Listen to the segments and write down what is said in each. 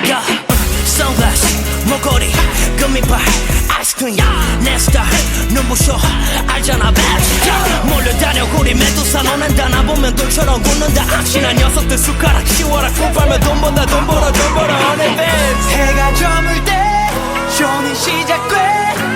야, 선글라스, 목걸이, 금이빨, 아이스크림, 내 스타일, 눈부셔, 알잖아, bad. 야, 몰려다녀 우리 메두사 너는 다 나보면 돌처럼 굳는다. 악신한 녀석들 숟가락 씌워라. 꿀 빨면 돈 번다, 돈 벌어, 돈 벌어, honey bands. 해가 저물 때 쇼는 시작돼.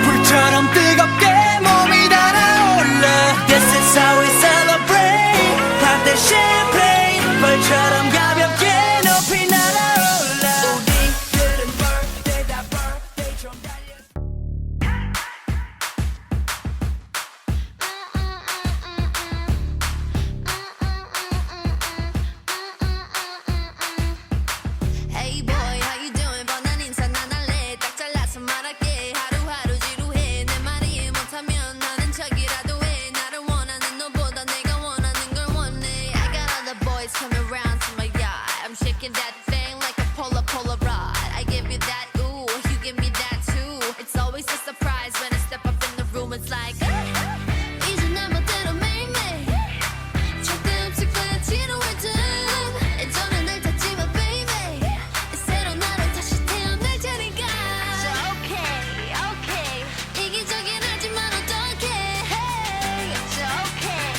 불처럼 뜨겁게 몸이 달아올라. This is how we celebrate. 한대 champagne 벌처럼 가볍게 높이 날아올라. 우리들은 birthday다 birthday 좀 달려. Hey boy, how you doing? 뻔한 인사 난 할래. 딱 잘라서 말할게. 하루하루 지루해. 내 말이 못하면 나는 척이라도 해. 나를 원하는 너보다 내가 원하는 걸 원해. I got all the boys coming round to my yard. I'm shaking that thing like a Polaroid. I give you that, ooh, you give me that too. It's always a surprise when I step up in the room. It's like 이제 내 멋대로 매일매일 절대 없을 거야 지루할 듯. 예전에 날 찾지마 baby. 새로운 나로 다시 태어날 테니까. So okay, okay. 이기적인 하지만 어떡해. Hey, so okay,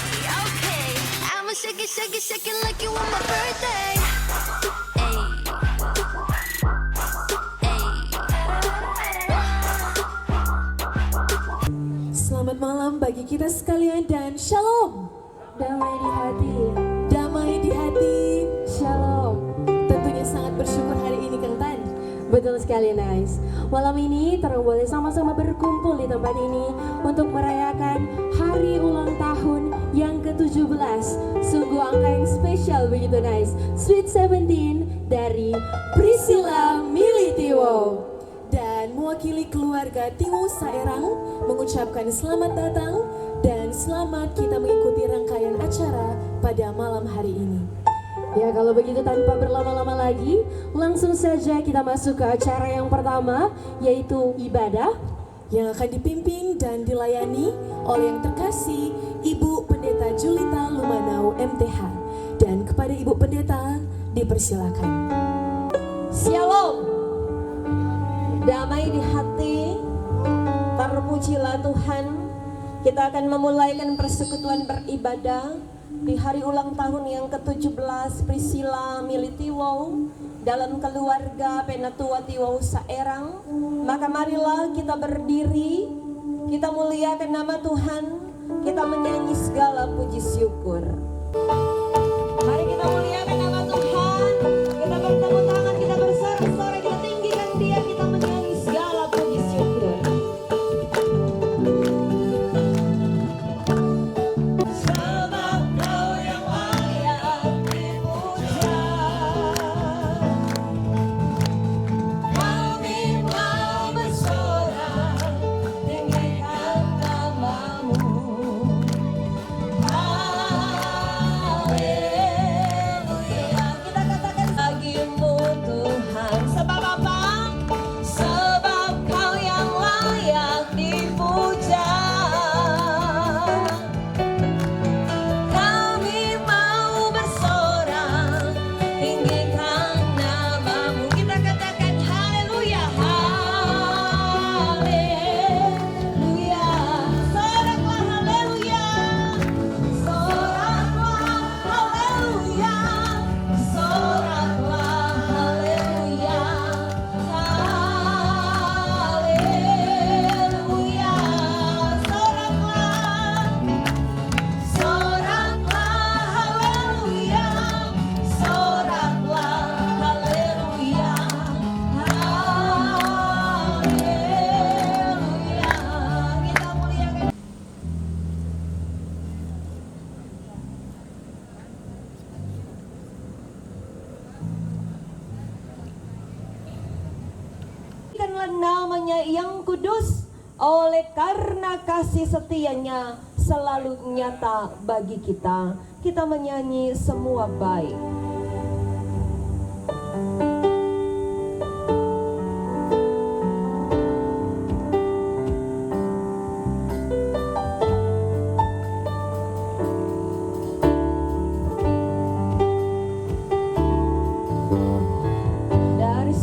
okay. I'ma shake it, shake it, shake it like you want my birthday. Hey, hey. Selamat malam bagi kita sekalian dan shalom. Damai di hati. Damai di hati. Shalom. Tentunya sangat bersyukur hari ini Kang Tan. Betul sekali Nice. Malam ini terang boleh sama-sama berkumpul di tempat ini untuk merayakan hari ulang tahun yang ke-17. Sungguh angka yang spesial begitu Nice. Sweet 17 dari Priscilla Militiwo. Dan mewakili keluarga Tiwo Saerang mengucapkan selamat datang dan selamat kita mengikuti rangkaian acara pada malam hari ini. Ya kalau begitu tanpa berlama-lama lagi, langsung saja kita masuk ke acara yang pertama, yaitu ibadah yang akan dipimpin dan dilayani oleh yang terkasih Ibu Pendeta Julita Lumanau MTH. Dan kepada Ibu Pendeta dipersilakan. Shalom. Damai di hati, terpujilah Tuhan. Kita akan memulaikan persekutuan beribadah di hari ulang tahun yang ke-17 Priscilla Militiwo dalam keluarga Penatua Tiwo Saerang. Maka marilah kita berdiri, kita muliakan nama Tuhan, kita menyanyi segala puji syukur. Mari kita muliakan nama Tuhan, kita bertepuk tangan, kita bersorak-sorai, kita tinggikan Dia, kita menyanyi segala puji syukur. Sebab Kau yang layak dipuja, kami mau bersorak, tinggikan nama-Mu. Haleluya. Kita katakan bagimu Tuhan. Sebab apa? Sebab Kau yang layak dipuja. Kami mau bersorak, tinggikan nama-Mu. Kita katakan haleluya, haleluya. Soraklah haleluya, soraklah haleluya, soraklah haleluya, haleluya. Soraklah, soraklah haleluya, soraklah haleluya, haleluya. Kita muliakan. Berikanlah namanya yang kudus, oleh karena kasih setianya selalu nyata bagi kita. Kita menyanyi semua baik. Dari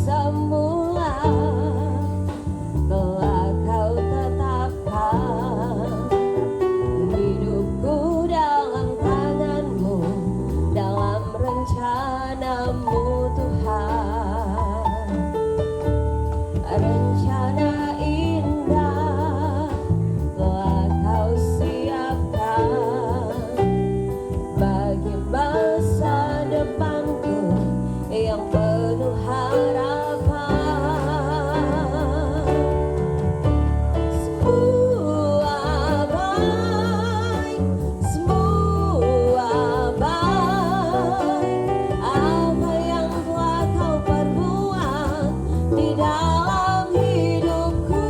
dalam hidupku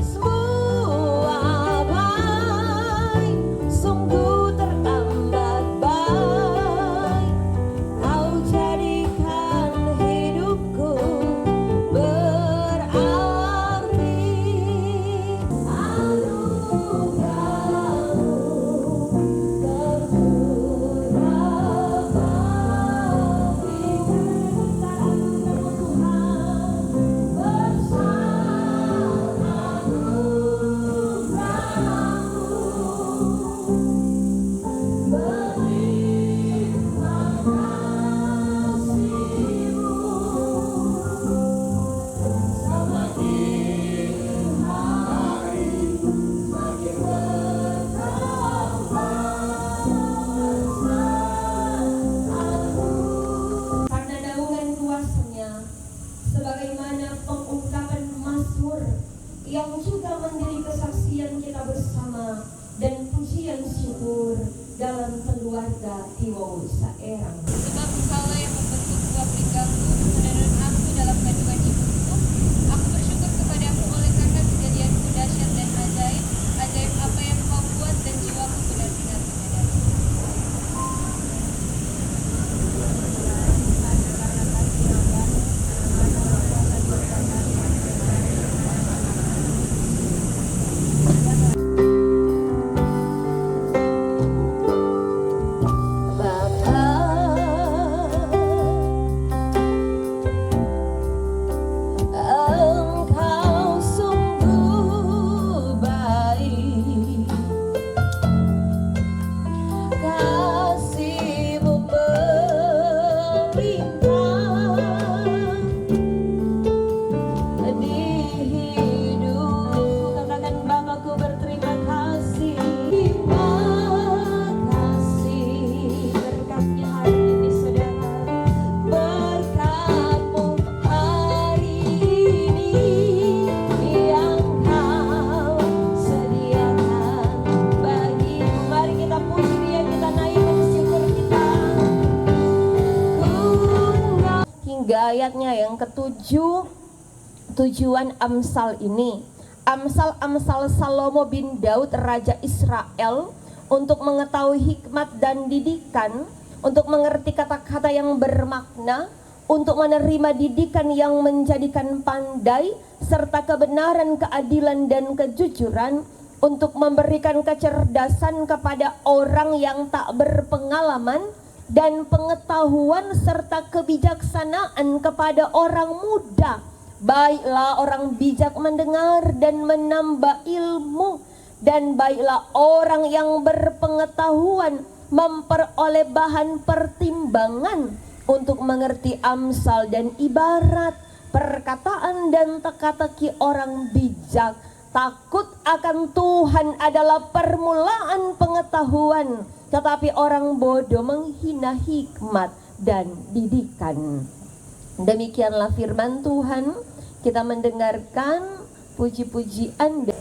semua baik, sungguh teramat baik. Kau jadikan hidupku berarti. Anugerahmu karena naungan kuasanya, sebagaimana pengungkapan Mazmur yang juga menjadi kesaksian kita bersama dan pujian syukur dalam keluarga Tiwau Saerang. Sebab Engkaulah yang membentuk buah peringkangku, menelan aku dalam kandungan ibuku. Aku bersyukur kepadamu oleh karena kejadianku dahsyat dan ajaib. Ajaib apa yang kau buat dan jiwaku benar-benar menyadari. Engkau sungguh baik, kasih-Mu melimpah di hidupku. Katakan, Bapakku berterima kasih. Terima kasih berkatnya hari ini, saudara. Berkat-Mu hari ini yang Kau sediakan bagiku. Mari kita puji Dia, kita naikkan syukur kita. Hingga ayatnya yang ketujuh, tujuan Amsal ini. Amsal Salomo bin Daud Raja Israel untuk mengetahui hikmat dan didikan, untuk mengerti kata-kata yang bermakna, untuk menerima didikan yang menjadikan pandai, serta kebenaran, keadilan, dan kejujuran, untuk memberikan kecerdasan kepada orang yang tak berpengalaman, dan pengetahuan serta kebijaksanaan kepada orang muda. Baiklah orang bijak mendengar dan menambah ilmu, dan baiklah orang yang berpengetahuan memperoleh bahan pertimbangan untuk mengerti amsal dan ibarat, perkataan dan teka-teki orang bijak. Takut akan Tuhan adalah permulaan pengetahuan, tetapi orang bodoh menghina hikmat dan didikan. Demikianlah firman Tuhan. Kita mendengarkan puji-pujian.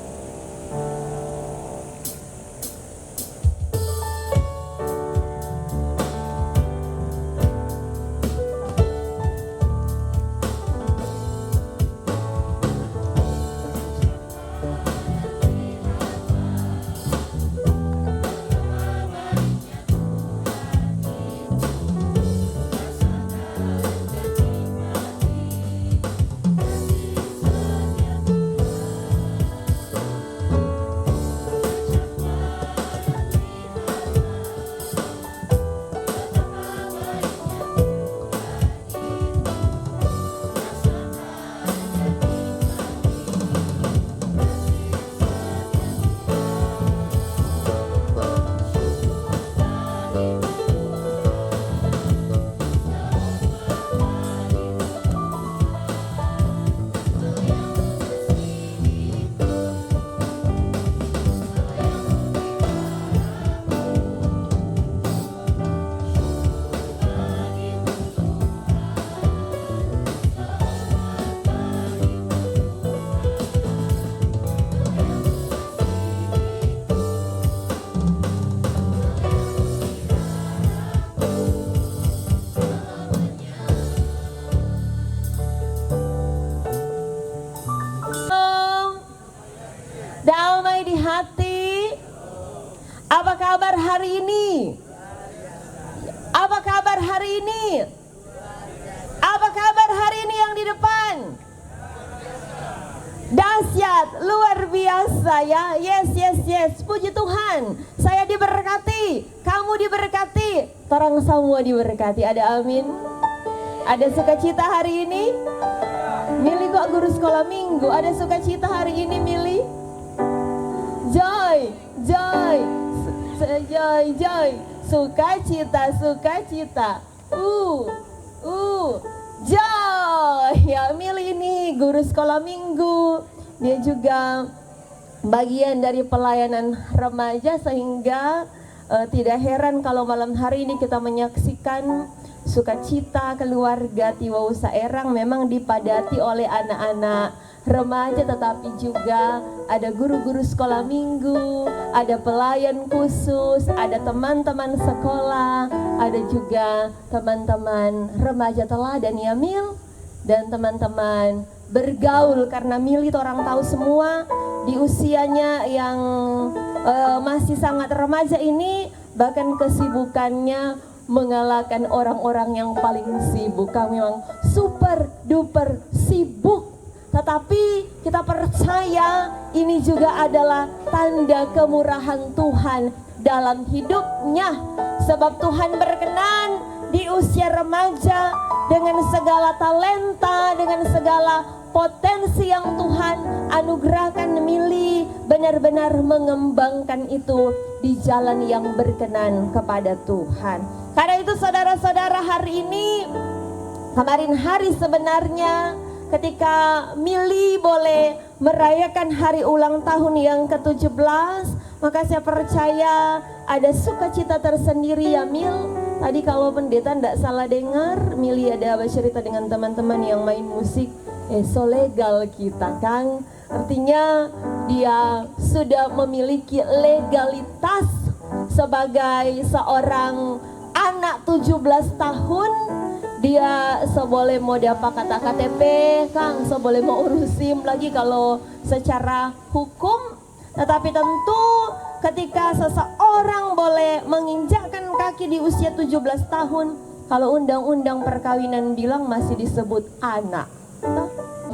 Apa kabar hari ini? Apa kabar hari ini? Apa kabar hari ini yang di depan? Dahsyat, luar biasa ya. Yes. Puji Tuhan. Saya diberkati, kamu diberkati, orang semua diberkati. Ada amin. Ada sukacita hari ini? Mili kok guru sekolah minggu. Ada sukacita hari ini, Mili? Joy. Sukacita. Joy. Ya, Mili ini guru sekolah minggu. Dia juga bagian dari pelayanan remaja, sehingga tidak heran kalau malam hari ini kita menyaksikan sukacita keluarga Tiwa Usa Erang memang dipadati oleh anak-anak remaja, tetapi juga ada guru-guru sekolah minggu, ada pelayan khusus, ada teman-teman sekolah, ada juga teman-teman remaja teladan ya Mil, dan teman-teman bergaul, karena Mil itu orang tahu semua di usianya yang masih sangat remaja ini, bahkan kesibukannya mengalahkan orang-orang yang paling sibuk. Kami memang super duper sibuk, tetapi kita percaya ini juga adalah tanda kemurahan Tuhan dalam hidupnya, sebab Tuhan berkenan di usia remaja dengan segala talenta, dengan segala potensi yang Tuhan anugerahkan Mili, benar-benar mengembangkan itu di jalan yang berkenan kepada Tuhan. Karena itu saudara-saudara, hari ini, kemarin hari sebenarnya ketika Mili boleh merayakan hari ulang tahun yang ke-17, maka saya percaya ada sukacita tersendiri ya Mil. Tadi kalau pendeta tidak salah dengar, Mili ada bercerita dengan teman-teman yang main musik so legal kita Kang. Artinya dia sudah memiliki legalitas sebagai seorang anak 17 tahun. Dia seboleh mau dapat kata KTP Kang, seboleh mau urusin lagi kalau secara hukum. Tetapi tentu ketika seseorang boleh menginjakkan kaki di usia 17 tahun, kalau undang-undang perkawinan bilang masih disebut anak.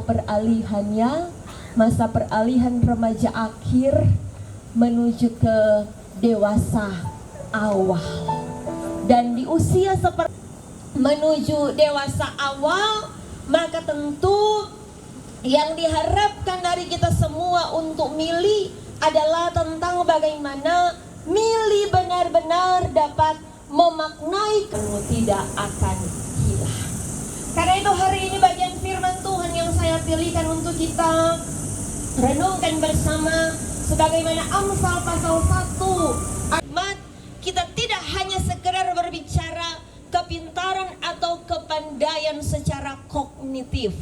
Peralihannya, masa peralihan remaja akhir menuju ke dewasa awal. Dan di usia seperti menuju dewasa awal, maka tentu yang diharapkan dari kita semua untuk Mili adalah tentang bagaimana Mili benar-benar dapat memaknai kamu tidak akan hilang. Karena itu hari ini bagian firman Tuhan yang saya pilihkan untuk kita renungkan bersama, sebagaimana Amsal pasal 1 ayat, kita tidak hanya sekedar berbicara kepintaran atau kepandaian secara kognitif.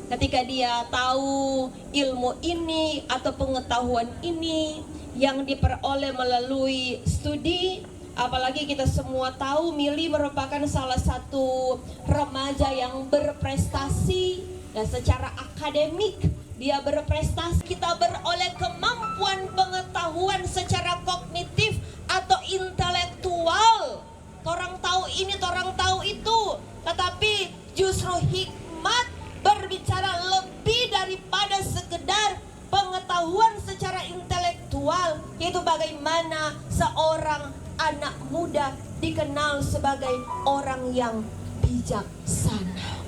Ketika dia tahu ilmu ini atau pengetahuan ini yang diperoleh melalui studi, apalagi kita semua tahu Mili merupakan salah satu remaja yang berprestasi dan secara akademik dia berprestasi. Kita beroleh kemampuan pengetahuan secara kognitif atau intelektual. Orang tahu ini, orang tahu itu, tetapi justru hikmat berbicara lebih daripada sekedar pengetahuan secara intelektual, yaitu bagaimana seorang anak muda dikenal sebagai orang yang bijaksana.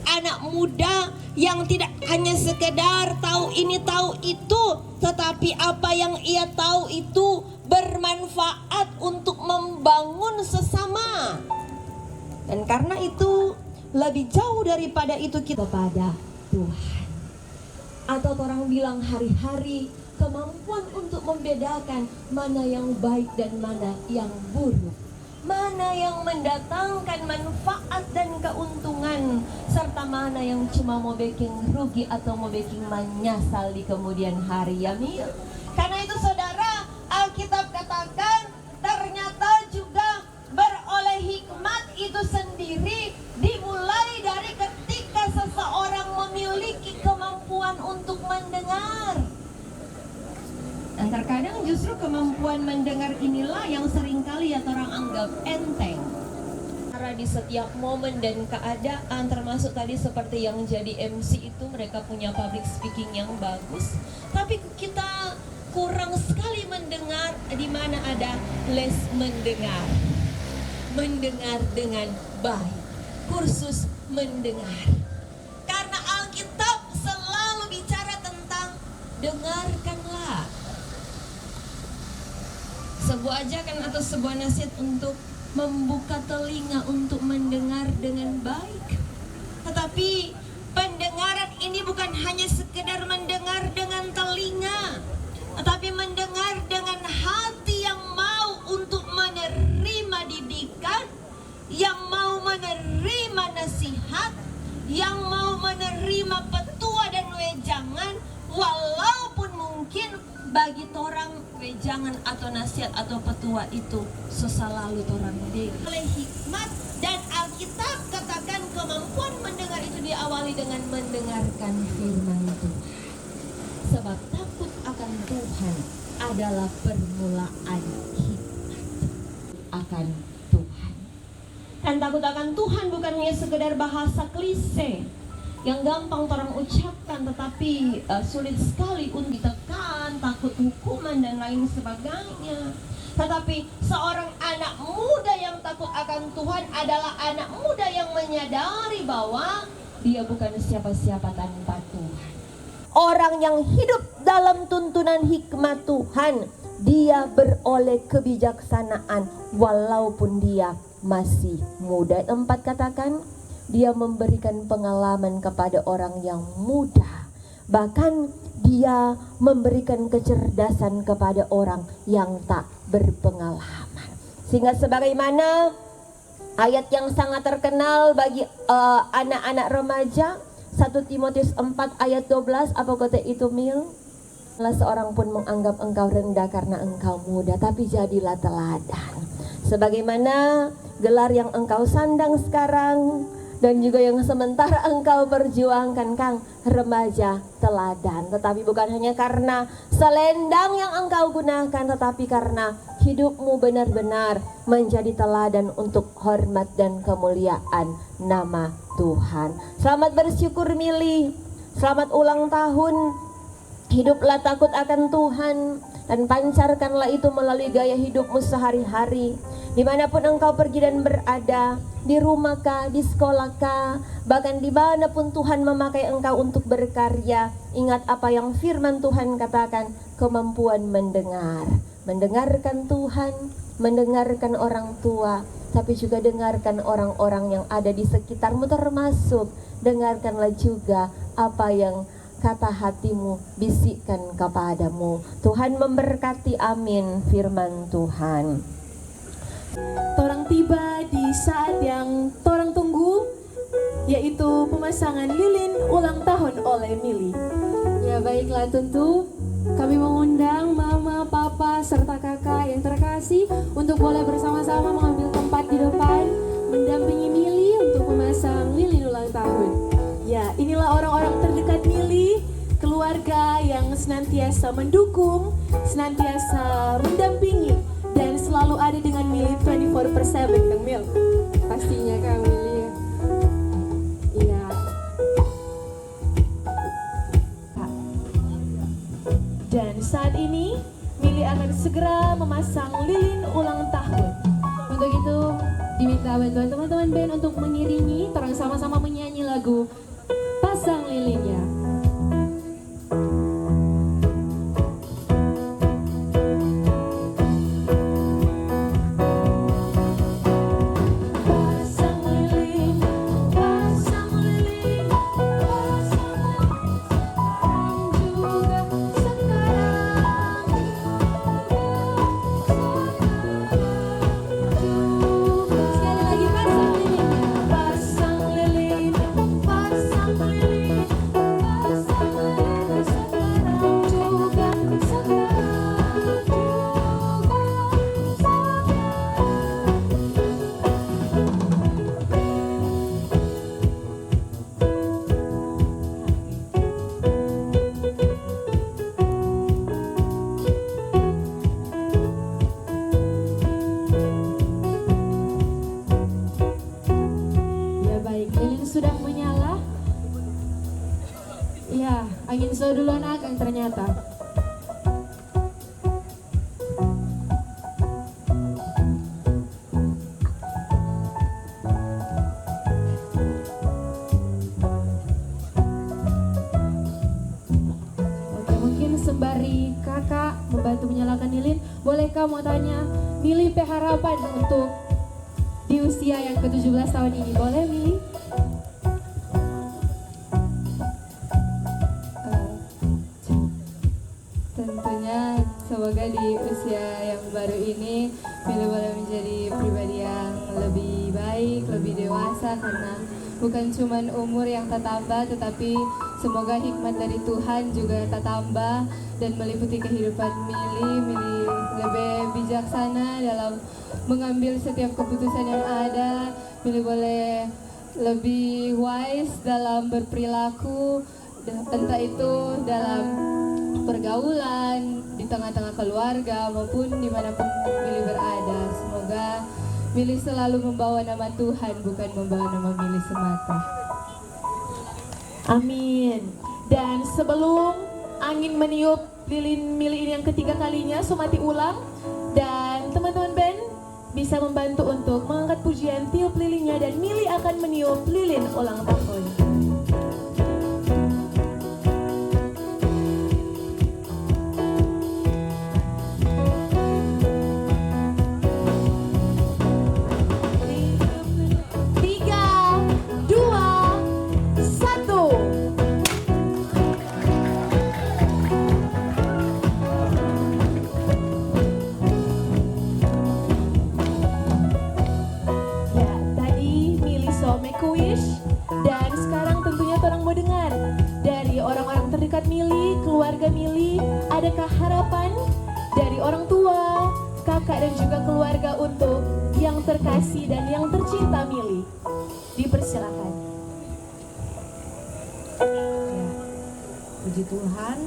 Anak muda yang tidak hanya sekedar tahu ini tahu itu, tetapi apa yang ia tahu itu bermanfaat untuk membangun sesama. Dan karena itu lebih jauh daripada itu kita pada Tuhan. Atau orang bilang hari-hari kemampuan untuk membedakan mana yang baik dan mana yang buruk, mana yang mendatangkan manfaat dan keuntungan, serta mana yang cuma mau bikin rugi atau mau bikin menyesal di kemudian hari ya Mil. Karena itu saudara, Alkitab katakan ternyata juga beroleh hikmat itu sendiri dimulai dari ketika seseorang memiliki kemampuan untuk mendengar. Dan terkadang justru kemampuan mendengar inilah yang seringkali ya orang anggap enteng. Karena di setiap momen dan keadaan, termasuk tadi seperti yang jadi MC itu, mereka punya public speaking yang bagus, tapi kita kurang sekali mendengar di mana ada les mendengar dengan baik, kursus mendengar. Karena Alkitab selalu bicara tentang dengarkanlah. Sebuah ajakan atau sebuah nasihat untuk membuka telinga untuk mendengar dengan baik. Tetapi pendengaran ini bukan hanya sekedar mendengar dengan telinga, tetapi mendengar dengan hati yang mau untuk menerima didikan, yang mau menerima nasihat, yang mau menerima petua dan wejangan, walaupun mungkin bagi orang wejangan atau nasihat atau petua itu selalu orang dek. Oleh hikmat dan Alkitab katakan kemampuan mendengar itu diawali dengan mendengarkan firman Tuhan. Sebab takut akan Tuhan adalah permulaan hikmat akan Tuhan. Dan takut akan Tuhan bukan hanya sekedar bahasa klise yang gampang orang ucapkan, tetapi sulit sekali untuk ditekan, takut hukuman dan lain sebagainya. Tetapi seorang anak muda yang takut akan Tuhan adalah anak muda yang menyadari bahwa dia bukan siapa-siapa tanpa Tuhan. Orang yang hidup dalam tuntunan hikmat Tuhan, dia beroleh kebijaksanaan walaupun dia masih muda. 4 katakan, dia memberikan pengalaman kepada orang yang muda. Bahkan dia memberikan kecerdasan kepada orang yang tak berpengalaman. Sehingga sebagaimana ayat yang sangat terkenal bagi anak-anak remaja, 1 Timotius 4 ayat 12, apa kata itu Mil? Seorang pun menganggap engkau rendah karena engkau muda, tapi jadilah teladan. Sebagaimana gelar yang engkau sandang sekarang dan juga yang sementara engkau perjuangkan, Kang, remaja teladan. Tetapi bukan hanya karena selendang yang engkau gunakan, tetapi karena hidupmu benar-benar menjadi teladan untuk hormat dan kemuliaan nama Tuhan. Selamat bersyukur Mili, selamat ulang tahun. Hiduplah takut akan Tuhan dan pancarkanlah itu melalui gaya hidupmu sehari-hari. Dimanapun engkau pergi dan berada, di rumahkah, di sekolahkah, bahkan dimanapun Tuhan memakai engkau untuk berkarya, ingat apa yang firman Tuhan katakan, kemampuan mendengar. Mendengarkan Tuhan, mendengarkan orang tua, tapi juga dengarkan orang-orang yang ada di sekitarmu, termasuk dengarkanlah juga apa yang kata hatimu bisikkan kepadamu. Tuhan memberkati, amin firman Tuhan. Torang tiba di saat yang torang tunggu, yaitu pemasangan lilin ulang tahun oleh Mili. Ya baiklah, tentu kami mengundang mama, papa, serta kakak yang terkasih untuk boleh bersama-sama mengambil tempat di depan, mendampingi Mili untuk memasang lilin ulang tahun. Ya, inilah orang-orang terdekat Mili, keluarga yang senantiasa mendukung, senantiasa mendampingi, dan selalu ada dengan Mili 24/7, Kang Mil. Pastinya Kang Mili. Iya. Dan saat ini Mili akan segera memasang lilin ulang tahun. Untuk itu diminta bantuan teman-teman band untuk mengiringi, terang sama-sama menyanyi lagu Pasang Lilinnya. Pasang lilin, Iya, angin slow duluan Akang ternyata. Oke, mungkin sembari kakak membantu menyalakan lilin, bolehkah mau tanya, Mili harapan untuk di usia yang ke-17 tahun ini, boleh Mili? Tentunya semoga di usia yang baru ini Mili boleh menjadi pribadi yang lebih baik, lebih dewasa, karena bukan cuma umur yang tak tambah, tetapi semoga hikmat dari Tuhan juga tak tambah dan meliputi kehidupan Mili lebih bijaksana dalam mengambil setiap keputusan yang ada. Mili boleh lebih wise dalam berperilaku, entah itu dalam pergaulan, di tengah-tengah keluarga maupun dimanapun Mili berada. Semoga Mili selalu membawa nama Tuhan, bukan membawa nama Mili semata. Amin. Dan sebelum angin meniup lilin Mili ini yang ketiga kalinya, Sumati ulang, dan teman-teman band bisa membantu untuk mengangkat pujian tiup lilinnya, dan Mili akan meniup lilin ulang tahun. Dan sekarang tentunya orang mau dengar dari orang-orang terdekat Mili, keluarga Mili, adakah harapan dari orang tua, kakak dan juga keluarga untuk yang terkasih dan yang tercinta Mili? Dipersilakan. Ya, puji Tuhan,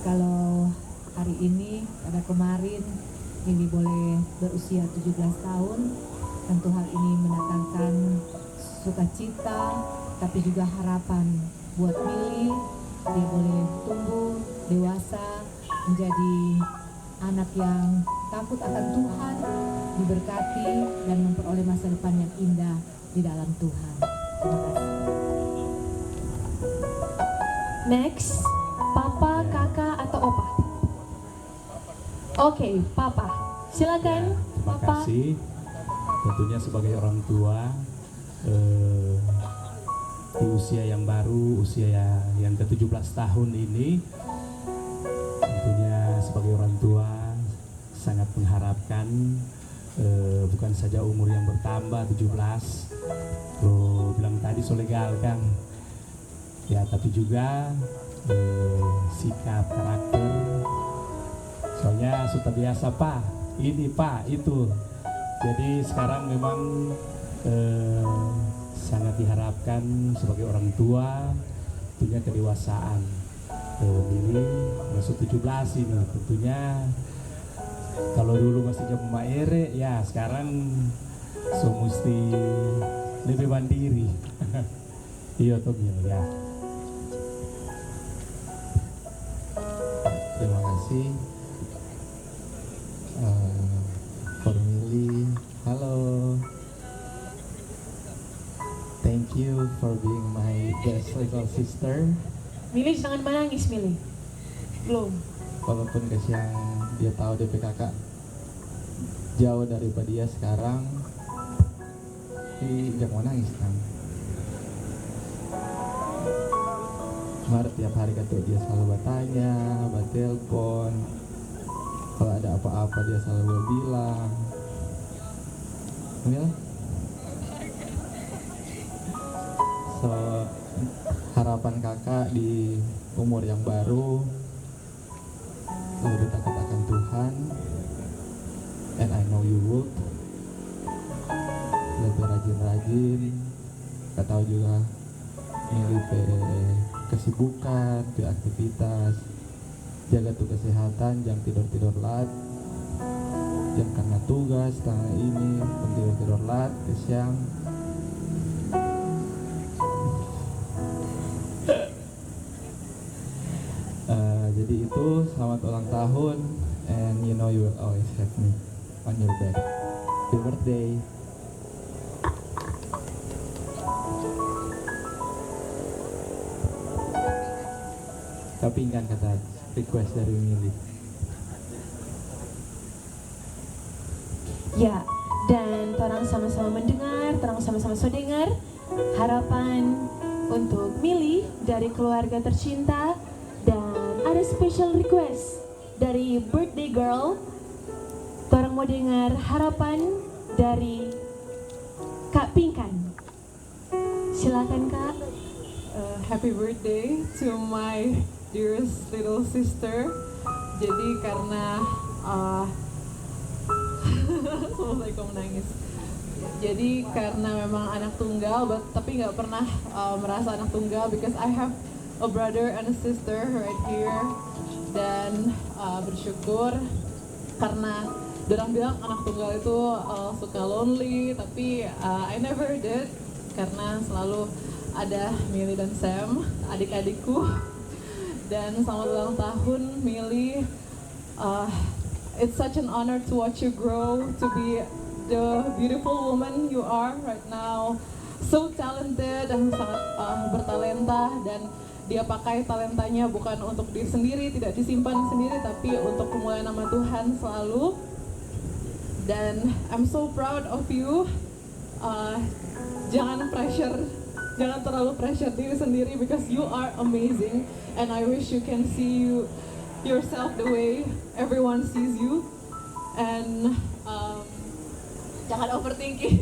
kalau hari ini pada kemarin Mili boleh berusia 17 tahun, tentu hal ini mendatangkan sukacita, tapi juga harapan buat Mili. Dia boleh tumbuh dewasa menjadi anak yang takut akan Tuhan, diberkati dan memperoleh masa depan yang indah di dalam Tuhan. Terima kasih. Next, papa, kakak atau opa? Oke, papa. Silakan, Terima papa. kasih. Tentunya sebagai orang tua, di usia yang baru, usia yang ke-17 tahun ini, tentunya sebagai orang tua sangat mengharapkan bukan saja umur yang bertambah 17, lo bilang tadi so legal kan ya, tapi juga sikap, karakter. Soalnya sudah biasa pak ini pak itu, jadi sekarang memang sangat diharapkan sebagai orang tua punya kedewasaan. Ini masuk 17 ini, tentunya kalau dulu masih jam maere ya, sekarang so mesti lebih mandiri. Iya toh Mil ya. Terima kasih for Mili. Halo. Thank you for being my best little sister. Mili jangan menangis Mili. Belum. Walaupun kasihan dia tahu DP kakak jauh daripada dia sekarang, tapi jangan nangis kan. Kemarin tiap hari kata dia selalu bertanya, bertelepon. Kalau ada apa-apa dia selalu bilang, Mil. So, harapan kakak di umur yang baru lebih takut akan Tuhan, and I know you would. Lebih rajin-rajin, gak tahu juga milih kesibukan, aktivitas, jaga tuh kesehatan, jangan tidur-tidur lat, jangan karena tugas, karena ini, tidur-tidur lat, ke siang. Jadi itu selamat ulang tahun, and you know you will always have me on your back. Happy birthday. Tapi kan kata request dari Mili. Ya, dan orang sama-sama mendengar, orang sama-sama dengar harapan untuk Mili dari keluarga tercinta, dan ada special request dari birthday girl. Orang mau dengar harapan dari Kak Pinkan. Silakan Kak. Happy birthday to my dearest little sister. Jadi karena selesai kok menangis. Jadi karena memang anak tunggal, tapi nggak pernah merasa anak tunggal because I have a brother and a sister right here. Dan bersyukur karena orang bilang anak tunggal itu suka lonely, tapi I never did karena selalu ada Mili dan Sam, adik-adikku. Dan selamat ulang tahun Mili. It's such an honor to watch you grow to be the beautiful woman you are right now. So talented dan sangat bertalenta, dan dia pakai talentanya bukan untuk diri sendiri, tidak disimpan sendiri, tapi untuk kemuliaan nama Tuhan selalu. Dan I'm so proud of you. Jangan terlalu pressure diri sendiri because you are amazing, and I wish you can see yourself the way everyone sees you. And jangan overthinking.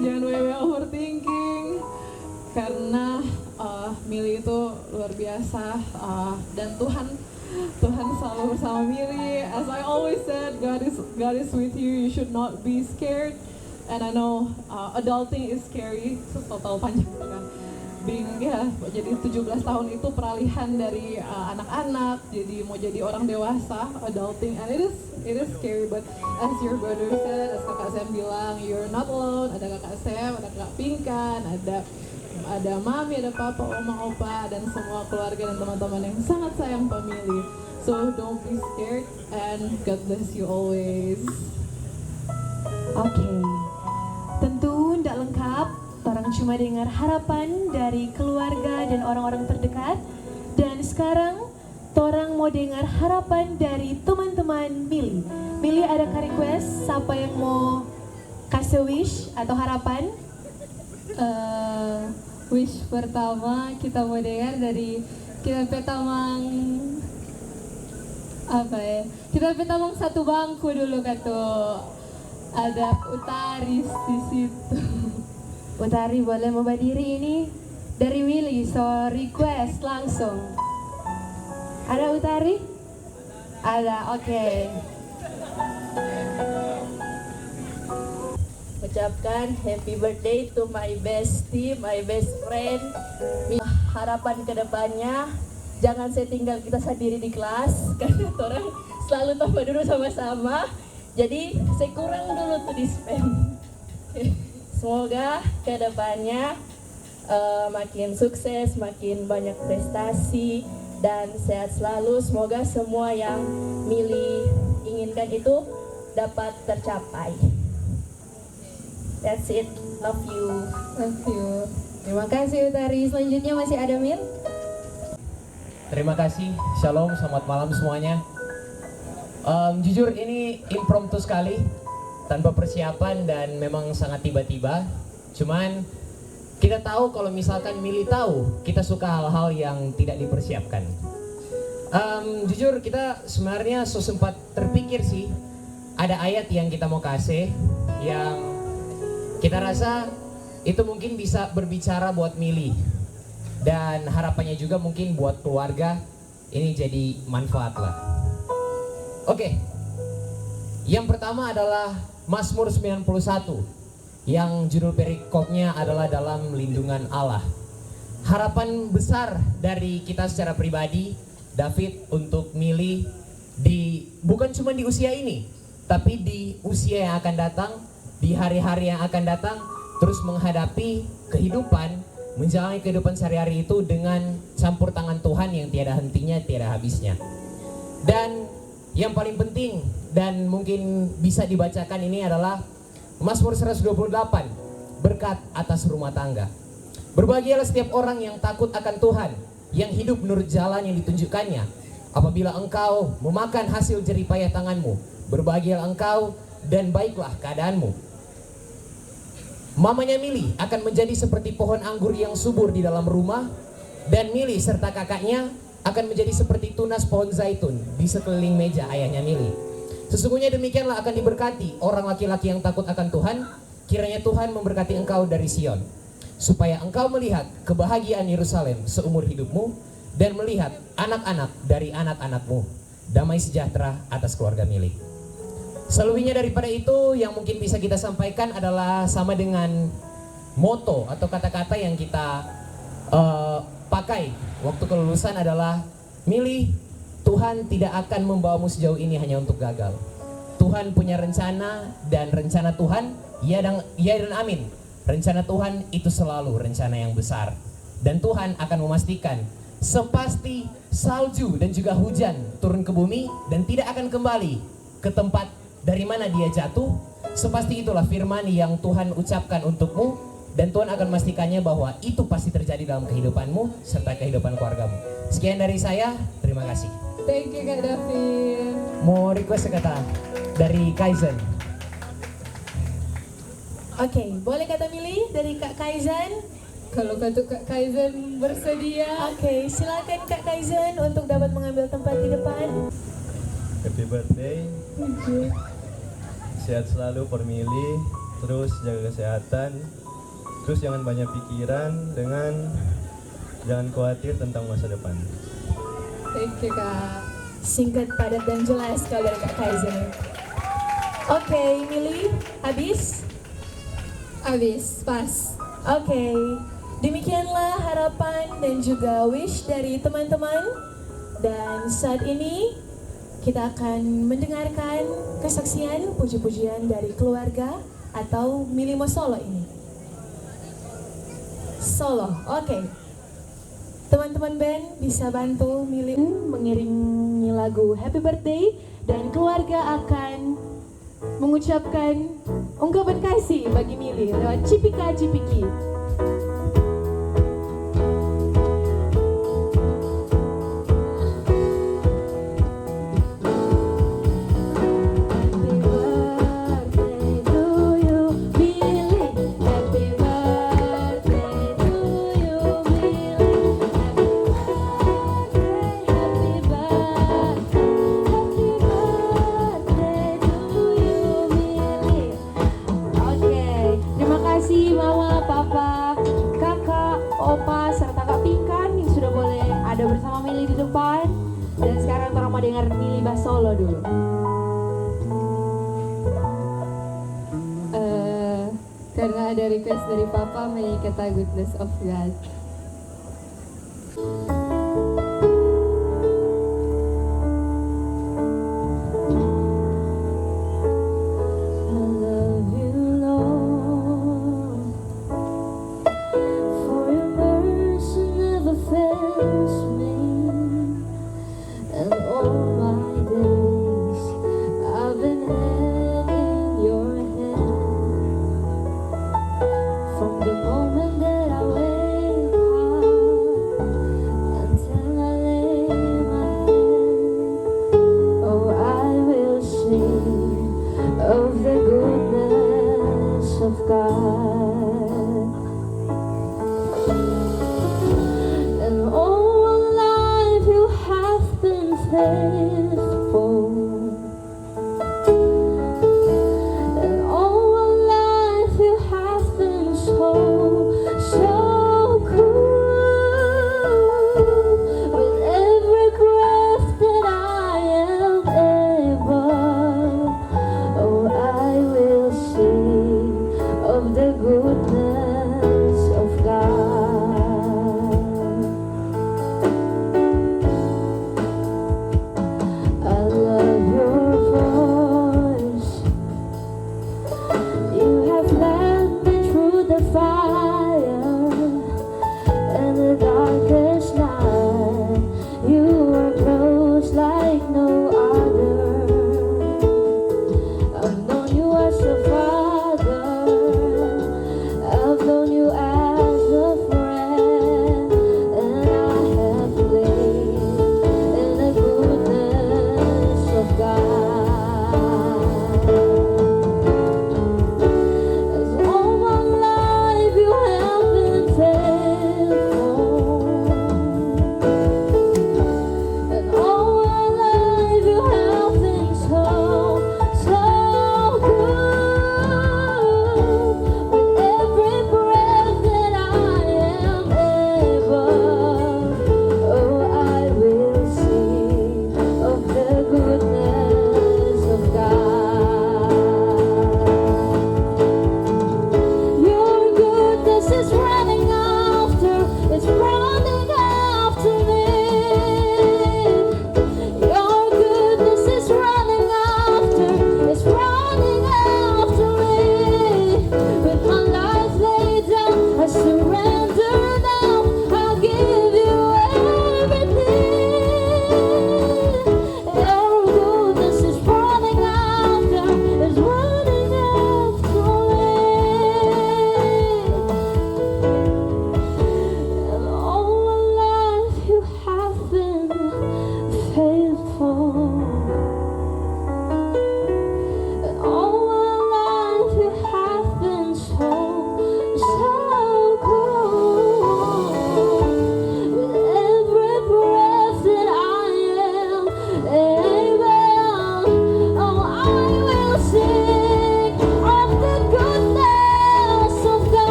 Jangan overthinking karena Mili itu luar biasa, dan Tuhan selalu bersama Mili. As I always said, God is with you. You should not be scared. And I know adulting is scary. Total panjang kan. Jadi 17 tahun itu peralihan dari anak-anak jadi mau jadi orang dewasa, adulting, and it is scary, but as your brother said, as kakak Sam bilang, you're not alone. Ada kakak Sam, ada kakak Pinkan, ada mami, ada papa, oma, opa, dan semua keluarga dan teman-teman yang sangat sayang Mili. So don't be scared, and God bless you always. Oke, tentu tidak lengkap. Orang cuma dengar harapan dari keluarga dan orang-orang terdekat. Dan sekarang orang mau dengar harapan dari teman-teman Mili. Mili, ada request? Siapa yang mau kasih wish atau harapan? Wish pertama kita mau dengar dari kita petamang kita petamang satu bangku dulu kata. Ada Utaris di situ. Utari boleh mau berdiri ini dari Mili, so request langsung. Ada Utari? Ada, oke. Ucapkan happy birthday to my bestie, my best friend. Harapan kedepannya jangan saya tinggal kita sendiri di kelas karena orang selalu tambah dulu sama-sama. Jadi saya kurang dulu tuh di spam. Semoga kedepannya makin sukses, makin banyak prestasi, dan sehat selalu. Semoga semua yang Mili inginkan itu dapat tercapai. That's it. Love you. Love you. Terima kasih Utari. Selanjutnya masih ada Mil. Terima kasih. Shalom. Selamat malam semuanya. Jujur ini impromptu sekali, tanpa persiapan, dan memang sangat tiba-tiba. Cuman kita tahu kalau misalkan Mili tahu kita suka hal-hal yang tidak dipersiapkan. Jujur kita sebenarnya sempat terpikir sih, ada ayat yang kita mau kasih yang kita rasa itu mungkin bisa berbicara buat Mili, dan harapannya juga mungkin buat keluarga ini jadi manfaat lah. Oke. Yang pertama adalah Mazmur 91 yang judul perikopnya adalah dalam lindungan Allah. Harapan besar dari kita secara pribadi, David, untuk Mili bukan cuma di usia ini, tapi di usia yang akan datang, di hari-hari yang akan datang, terus menghadapi kehidupan menjalani kehidupan sehari-hari itu dengan campur tangan Tuhan yang tiada hentinya, tiada habisnya. Dan yang paling penting dan mungkin bisa dibacakan ini adalah Mazmur 128, berkat atas rumah tangga. Berbahagialah setiap orang yang takut akan Tuhan, yang hidup menurut jalan yang ditunjukkannya. Apabila engkau memakan hasil jerih payah tanganmu, berbahagialah engkau dan baiklah keadaanmu. Mamanya Mili akan menjadi seperti pohon anggur yang subur di dalam rumah, dan Mili serta kakaknya akan menjadi seperti tunas pohon zaitun di sekeliling meja ayahnya Mili. Sesungguhnya demikianlah akan diberkati orang laki-laki yang takut akan Tuhan. Kiranya Tuhan memberkati engkau dari Sion, supaya engkau melihat kebahagiaan Yerusalem seumur hidupmu, dan melihat anak-anak dari anak-anakmu. Damai sejahtera atas keluarga Mili. Selebihnya daripada itu yang mungkin bisa kita sampaikan adalah sama dengan moto atau kata-kata yang kita pakai waktu kelulusan adalah, Mili, Tuhan tidak akan membawamu sejauh ini hanya untuk gagal. Tuhan punya rencana, dan rencana Tuhan ya dan amin. Rencana Tuhan itu selalu rencana yang besar, dan Tuhan akan memastikan sepasti salju dan juga hujan turun ke bumi dan tidak akan kembali ke tempat dari mana dia jatuh. Sepasti itulah firman yang Tuhan ucapkan untukmu, dan Tuhan akan memastikannya bahwa itu pasti terjadi dalam kehidupanmu serta kehidupan keluargamu. Sekian dari saya, terima kasih. Thank you Kak David. Mau request kata dari Kaizen. Oke, boleh kata Mili dari Kak Kaizen? Kalau Kak Kaizen bersedia. Oke, silakan Kak Kaizen untuk dapat mengambil tempat di depan. Happy birthday. Sehat selalu for Mili. Terus jaga kesehatan. Terus jangan banyak pikiran, jangan khawatir tentang masa depan. Thank you Kak. Singkat, padat, dan jelas kalau dari Kak Kaizen. Oke, Mili, habis? Habis, pas. Oke, demikianlah harapan dan juga wish dari teman-teman. Dan saat ini kita akan mendengarkan kesaksian puji-pujian dari keluarga atau Mili mau solo ini. Solo, oke. Teman-teman band bisa bantu Mili mengiringi lagu Happy Birthday, dan keluarga akan mengucapkan ungkapan kasih bagi Mili lewat Cipika Cipiki. Solo dulu. Karena ada request dari Papa, menyanyi kata Goodness of God. And all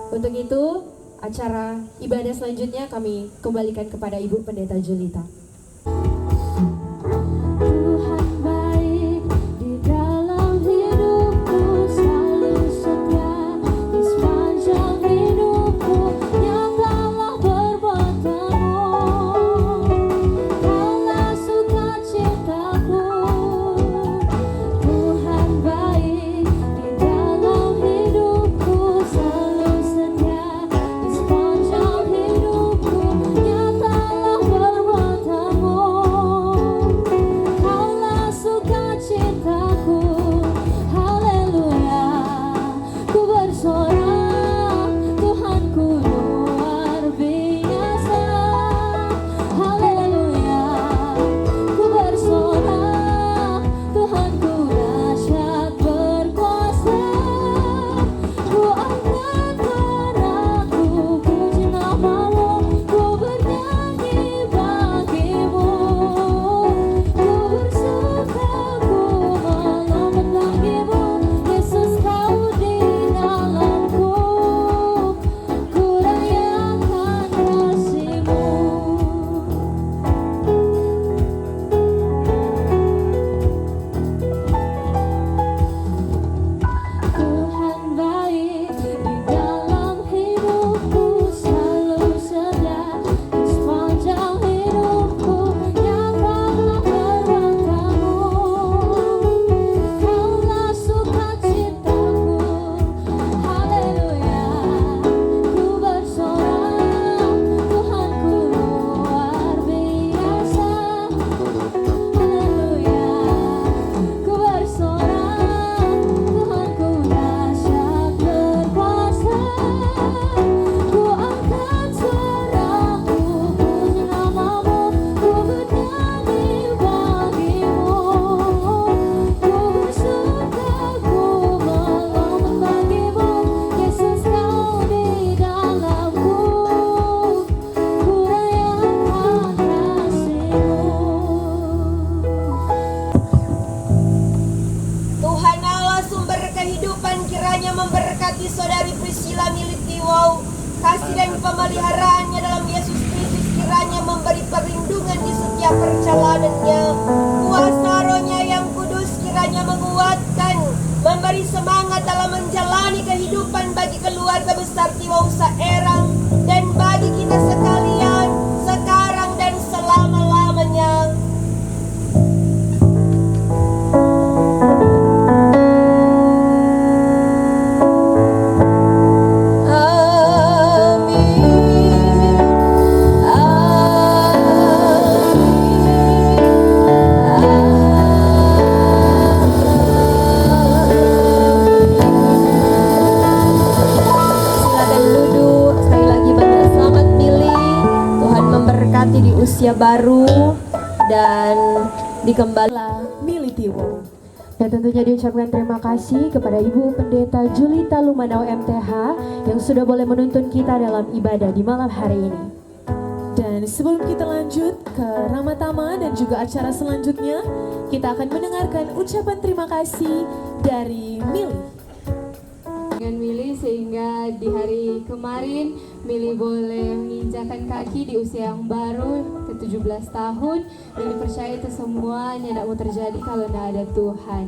Untuk itu, acara ibadah selanjutnya kami kembalikan kepada Ibu Pendeta Julita. Tuhan baik di dalam hidupku, selalu setia di sepanjang hidupku. Nyatalah perbuatanmu, kaulah sukacitaku. Tuhan baik di dalam hidupku, selalu setia di sepanjang hidupku. Nyatalah perbuatanmu, kaulah sukacitaku. Haleluya, ku bersorak, Tuhanku luar biasa. Haleluya, ku bersorak, Tuhanku dahsyat berkuasa. Ku angkat tanganku, puji namamu, ku bernyanyi bagimu. Ku bersuka, ku melompat bagimu, Yesus kau di dalamku. Ku rayakan kasih-Mu. Tuhan baik di dalam hidupku, selalu setia di sepanjang hidupku. Nyatalah perbuatanmu, kaulah sukacitaku. Haleluya, ku bersorak, Tuhanku luar biasa. Haleluya, ku bersorak, Tuhanku dahsyat berkuasa. Ku angkat suaraku, puji namamu, ku bernyanyi bagimu. Ku bersuka, ku melompat bagimu, Yesus kau di dalamku. Ku rayakan kasih-Mu. Tuhan Allah sumber kehidupan kiranya memberkati saudari Priscilla Militiwo. Kasih dan pemeliharaannya dalam Yesus Kristus kiranya memberi perlindungan di setiap perjalanannya. Kuasa Roh-Nya yang kudus kiranya menguatkan, memberi semangat dalam menjalani kehidupan bagi keluarga besar Tiwausa Erang dan bagi kita sekalian sekarang dan selama-lamanya. Silakan duduk. Sekali lagi banyak selamat pilih. Tuhan memberkati di usia baru dan dikembali Militiwo. Dan tentunya diucapkan terima kasih kepada Ibu Pendeta Julita Lumanau MTH yang sudah boleh menuntun kita dalam ibadah di malam hari ini. Dan sebelum kita lanjut ke Ramatama dan juga acara selanjutnya, kita akan mendengarkan ucapan terima kasih dari Mili. Dengan Mili sehingga di hari kemarin Mili boleh menginjakan kaki di usia yang baru ke 17 tahun. Mili percaya itu semuanya tidak mau terjadi kalau tidak ada Tuhan.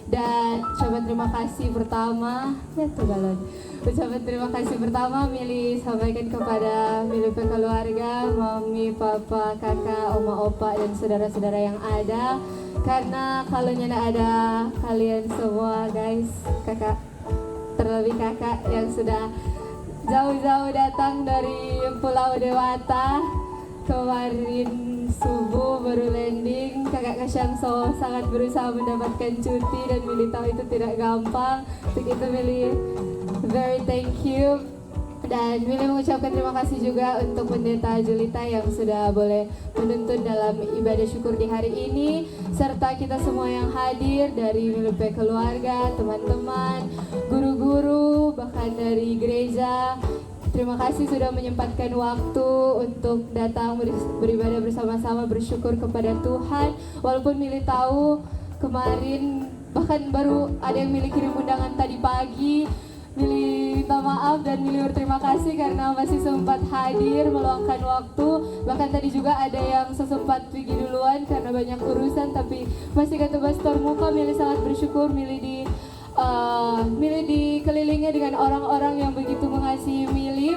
Dan ucapan terima kasih pertama, ya tuh galon. Ucapan terima kasih pertama Mili sampaikan kepada Mili keluarga, mami, papa, kakak, oma, opa, dan saudara-saudara yang ada. Karena kalau tidak ada kalian semua guys, kakak, terlebih kakak yang sudah jauh-jauh datang dari Pulau Dewata, kemarin subuh baru landing. Kakak Kasyangso sangat berusaha mendapatkan cuti dan Mili tahu itu tidak gampang. Untuk itu Mili very thank you. Dan Mili mengucapkan terima kasih juga untuk Pendeta Julita yang sudah boleh menuntun dalam ibadah syukur di hari ini, serta kita semua yang hadir dari Mili keluarga, teman-teman, guru-guru, bahkan dari gereja. Terima kasih sudah menyempatkan waktu untuk datang beribadah bersama-sama, bersyukur kepada Tuhan. Walaupun Mili tahu kemarin bahkan baru ada yang Mili kirim undangan tadi pagi, Mili minta maaf dan Mili berterima kasih karena masih sempat hadir meluangkan waktu. Bahkan tadi juga ada yang sesempat pergi duluan karena banyak urusan, tapi masih ketebas termuka. Mili sangat bersyukur Mili dikelilingi dengan orang-orang yang begitu mengasihi Mili.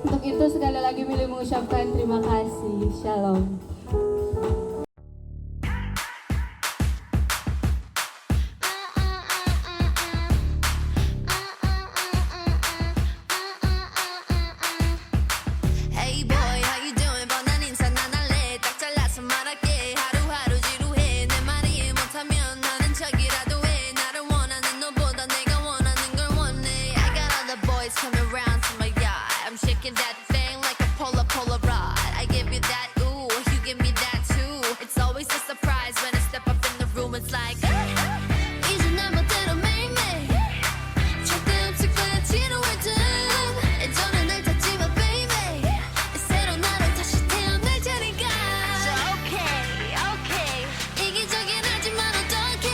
Untuk itu sekali lagi Mili mengucapkan terima kasih. Shalom. Hey boy, how you doing? 뻔한 인사 난 할래. 딱 잘라서 말할게. 하루하루 지루해. 내 말이 못하면 하는 척이라도 해. 나를 원하는 너보다 내가 원하는 걸 원해. I got all the boys coming round to my yard. I'm shaking that thing like a Polaroid. I give you that, ooh, you give me that too. It's always a surprise when I step up in the room. It's like, 이제 내 멋대로 매일매일. 절대 없을 거야 지루할 듯. 예전에 날 탔지만 baby. 새로 나를 다시 태어날 테니까. So okay. 이기적인 하지만 어떡해.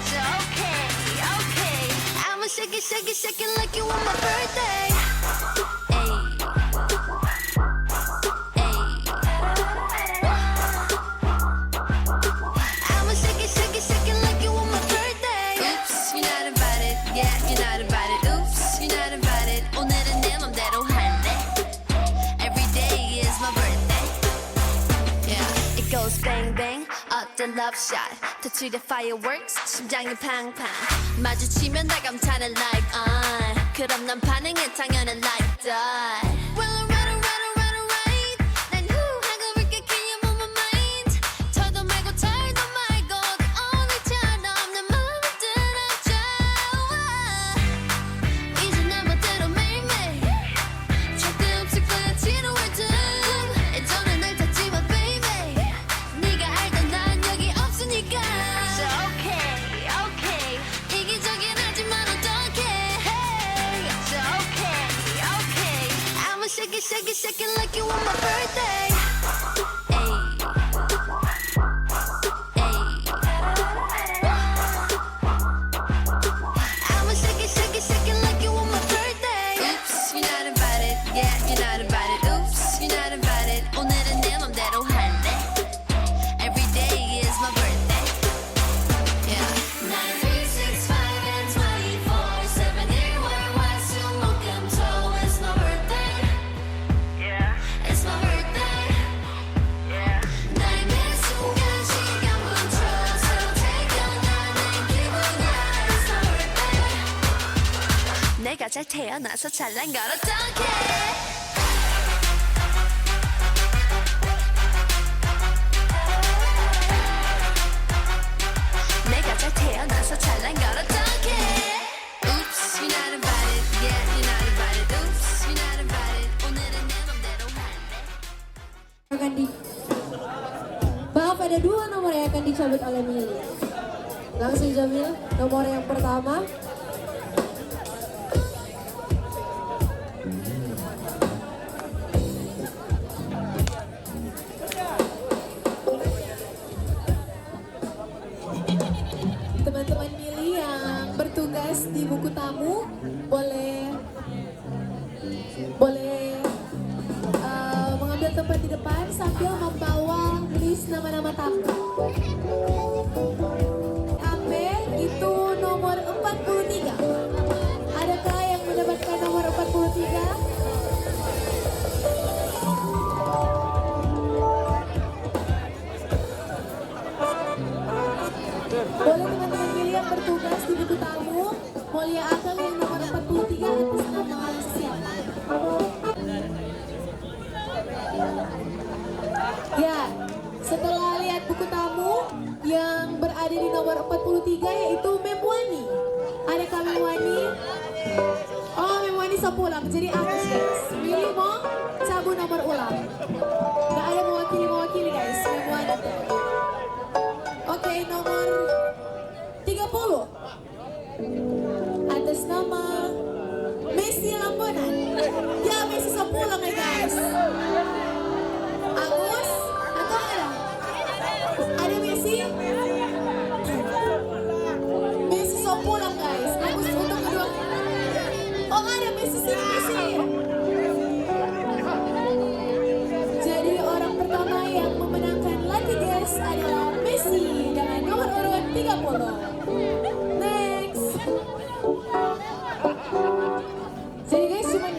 So okay. I'ma shake it like you on my birthday. I'ma shake it like you on my birthday. Oops, you're not invited. Yeah, you're not invited. Oops, you're not invited. 오늘은 내 맘대로 할래. Every day is my birthday. Yeah, it goes bang bang. 어떤 love shot. 터트려 fireworks. 심장이 팡팡. 마주치면 나 감탄을 like 그럼 난 반응은 당연한 like that. Well, alright. 난 하고 볼게 그냥 on my mind. 털도 말고 the only처럼 내 맘을 들어줘. 이제 내 멋대로 매일매일. 절대 없을 거야 지루할 듯. 예전에 날 탔지만 baby. 네가 알던 난 여기 없으니까. So okay. 이기적인 하지만 어떡해. So okay. I'ma shake it like you on my birthday. I'ma shake it like you on my birthday. Oops, you're not invited. Yeah, you're not invited. Oops, you're not invited. 오늘은 내 맘대로 할래. Every day is my birthday. Yeah. 9, 3, 6, 5, and 24/7 일월화수목금토. It's my birthday. Yeah. It's my birthday. Yeah. 나에게 순간 시간 멈춰서 태어나는 기분이야. It's my birthday. 내가 잘 태어나서 잘난 걸 어떡해. 내가 잘 태어나서 잘난 걸 어떡해. Oops, you're not invited. Yeah, you're not invited. Oops, you're not invited. 오늘은 내 맘대로 할래. Maaf, ada 2 nomor yang akan dicabut oleh Mili. Langsung Jamil, nomor yang pertama. Teman-teman Mili yang bertugas di buku tamu boleh mengambil tempat di depan sambil membawa list nama-nama tamu. Ambil itu nomor 43. Adakah yang mendapatkan nomor 43? Boleh teman-teman Mili yang bertugas di buku tamu mulia akan yang nomor 43 atas nama siapa? Ya, setelah lihat buku tamu yang berada di nomor 43 yaitu Memwani. Adakah Memwani? Oh, Memwani sepulang, jadi atas guys. Mili mau cabut nomor ulang. Nggak ada mewakili guys, Memwani. Oke, nomor 30 atas nama Messi Lambonan. Ya, Messi sepulang ya guys. Agus atau ada? Ada Messi? Messi sepulang guys. Agus untuk kedua.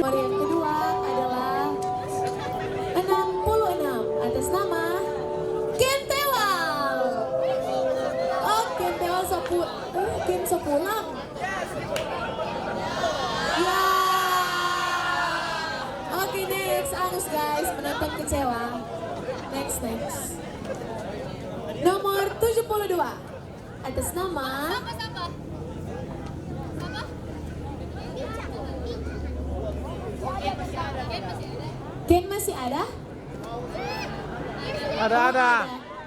Nomor yang kedua adalah 66 atas nama Ken Tewal. Oh, Ken Tewal Ken Sopulang. Ya. Oke, next. Angus guys, penonton kecewa. Next. Nomor 72 atas nama Ken masih ada? Ada.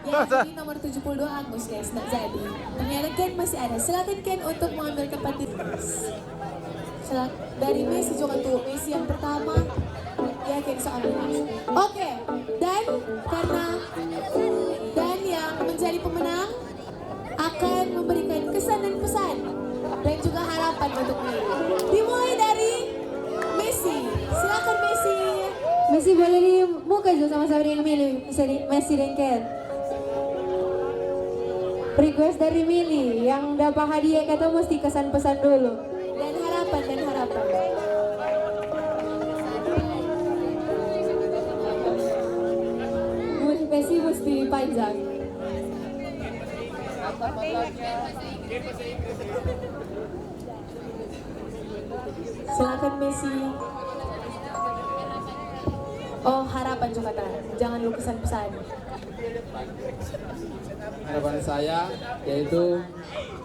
Ya, jadi nomor 72 Agus guys, nggak jadi. Ternyata Ken masih ada. Silakan Ken untuk mengambil tempat di dari Messi juga tuh. Messi yang pertama. Ya Ken soal Oke, dan yang menjadi pemenang akan memberikan kesan dan pesan dan juga harapan untuk Mary. Dimulai dari Messi. Silakan Messi. Messi boleh di muka juga sama-sama dengan Messi dan Ken. Request dari Mili yang dapat hadiah kata mesti kesan pesan dulu. Dan harapan. Messi mesti panjang. Silakan Messi. Oh, harapan juga kan. Jangan lupa pesan-pesan. Harapan saya yaitu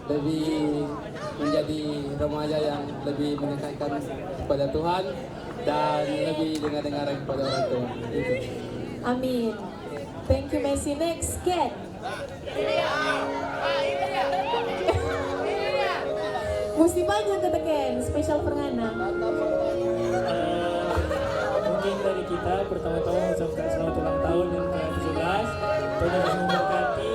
lebih menjadi remaja yang lebih mendekatkan kepada Tuhan dan lebih dengar-dengar kepada orang tua. Itu. Amin. Thank you Messi. Next, Ken. Mesti panjang kata Ken, spesial perngana. Mungkin dari kita pertama-tama mengucapkan selamat ulang tahun yang ke-17. Tuhan Yesus memberkati,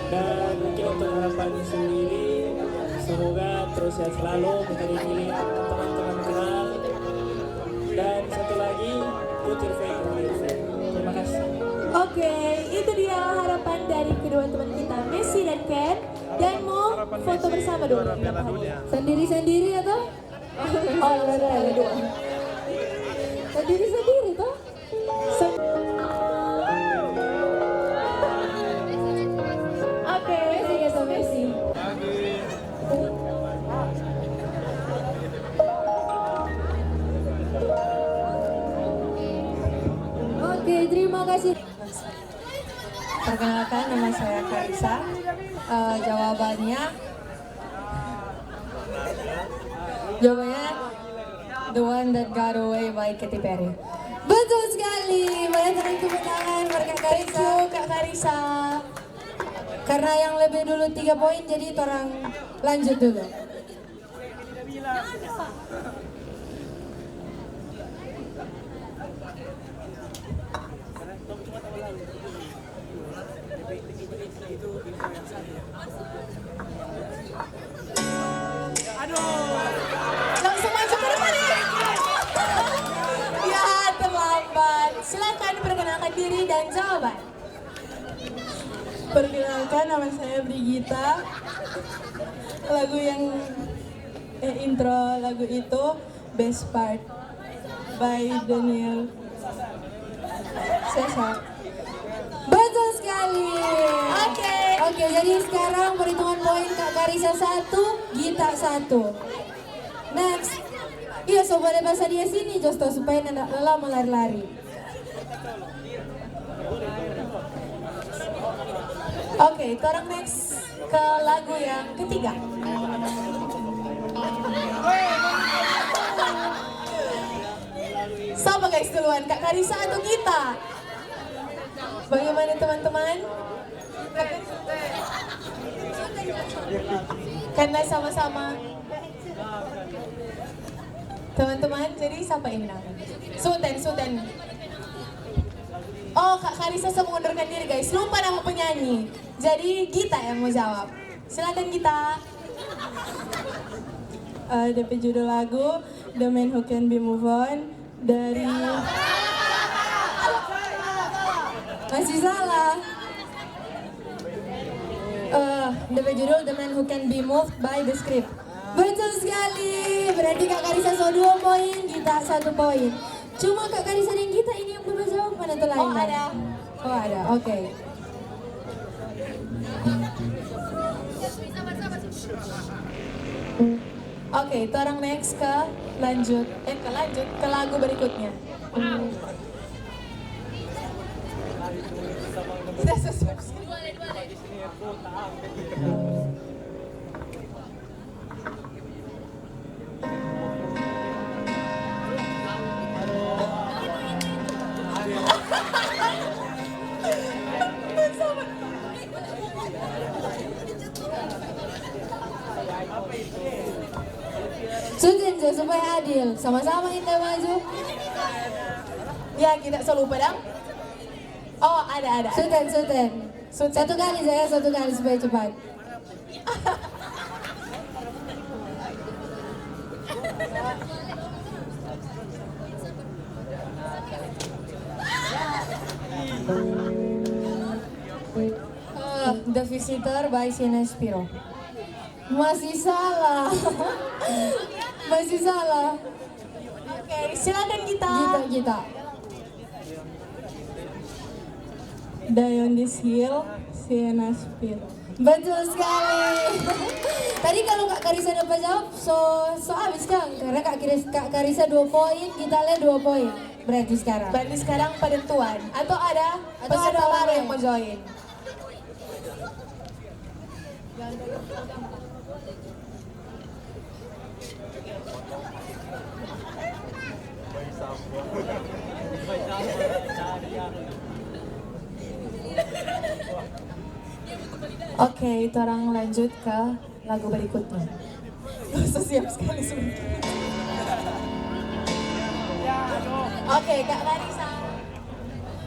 dan mungkin untuk harapan sendiri semoga terus sehat selalu, menjadi milik teman-teman kenal, dan satu lagi put your faith in your faith. Terima kasih. Oke, itu dia harapan dari kedua teman kita Messi dan Ken. Dan mau foto bersama dulu. Sendiri-sendiri atau? Oh, ada dua. Sendiri-sendiri toh? Oke, Messi. Oke, terima kasih. Perkenalkan, nama saya Karisa. Jawabannya The One That Got Away by Katy Perry. Betul sekali. Banyak tepuk tangan untuk Kak Karisa. Karena yang lebih dulu 3 poin, jadi orang lanjut dulu. Langsung maju ke depan ya. Ya, terlambat. Silakan perkenalkan diri dan jawaban. Perkenalkan, nama saya Brigita. Lagu yang intro lagu itu Best Part by Daniel Cesar. Betul sekali. Oke, jadi sekarang perhitungan poin Kak Karisa 1, Gita 1. Next. Iya, so boleh bahasa dia sini Josto supaya tidak lama lari-lari. Oke, orang next ke lagu yang ketiga. Sama guys duluan, Kak Karisa atau Gita? Bagaimana teman-teman? Karena sama-sama teman-teman, jadi siapa yang menang? Sultan. Oh, Kak Karisa saya mengundurkan diri guys, lupa nama penyanyi. Jadi Gita yang mau jawab. Silakan Gita. DP judul lagu The Man Who Can Be Moved On dari Masih salah. DP judul The Man Who Can Be Moved by The Script. Betul sekali. Berarti Kak Karisa so 2 poin, Gita 1 poin. Cuma Kak Karisa dan Gita ini yang belum jawab, mana tuh lain? Oh ada. Oh ada, oke. Oke, itu orang next ke lagu berikutnya. Sudah sesuai. Sutin supaya adil, sama-sama kita maju. Ya kita selalu pedang. Oh ada. Sutin. Satu kali saya, satu kali supaya cepat. The Visitor by Sinespiro. Masih salah. Masih salah. Oke, silakan Gita. Die on this hill, Sienna Spiro. Betul sekali. Tadi kalau Kak Karisa dapat jawab, so habis kan? Karena Kak Karisa 2 poin, Gita Le 2 poin. Berarti sekarang penentuan. Atau ada baru yang mau join. Oke, kita orang lanjut ke lagu berikutnya. So siap sekali sebentar. Oke, Kak Karisa.